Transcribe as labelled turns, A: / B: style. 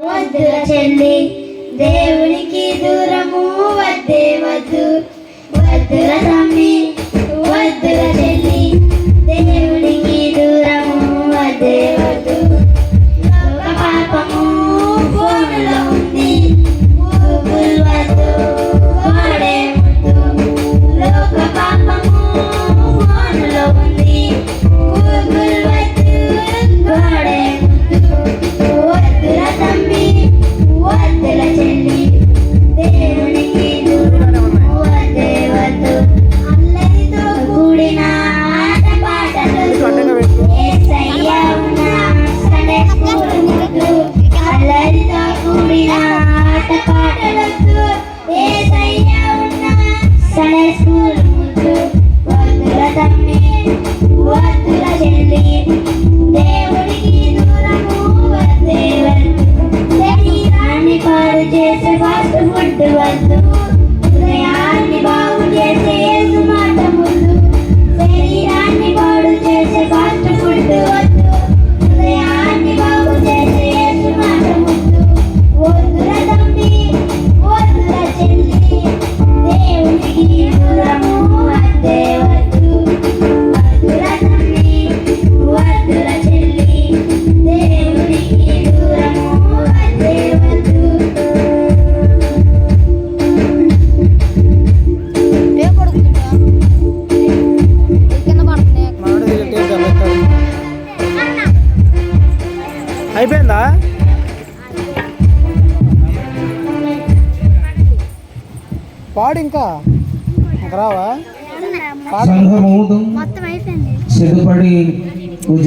A: వద్దుల చెల్లి దేవునికి దూరము వద్దే వద్దు, వద్దుల తమ్మి వద్దుల చెల్లి దేవునికి దూరము వద్దే వద్దు. లోక పాపము ఫోనులో ఉంది, గూగుల్ వద్దు వాడే ముద్దు. లోక పాపము ఫోనులో ఉంది, గూగుల్ వద్దు వాడే ముద్దు. వద్దుల తమ్మి వద్దుల చెల్లి దేవునికి దూరము వద్దే వద్దు. అల్లరితో కూడిన ఆట పాటలు యేసయ్య ఉన్న సండే స్కూల్ ముద్దు. అల్లరితో కూడిన ఆట పాటలొద్దు, యేసయ్య ఉన్న సండే స్కూల్ ముద్దు. వద్దుల తమ్మి వద్దుల చెల్లి దేవునికి దూరము వద్దే వద్దు. శరీరాన్ని పాడు చేసే ఫాస్ట్ ఫుడ్ వద్దు, హృదయాన్ని బాగు చేసే యేసు మాట ముద్దు. శరీరాన్ని పాడు చేసే ఫాస్ట్ ఫుడ్ వద్దు, హృదయాన్ని బాగు చేసే యేసు మాట ముద్దు. వద్దుల తమ్మి వద్దుల చెల్లి దేవునికి దూరము వద్దే వద్దు. వద్దుల తమ్మి వద్దుల చెల్లి దేవునికి దూరము వద్దే వద్దు.
B: అయిపోయిందా? పాడు ఇంకా రావా?
C: సంఘము సిద్ధపడి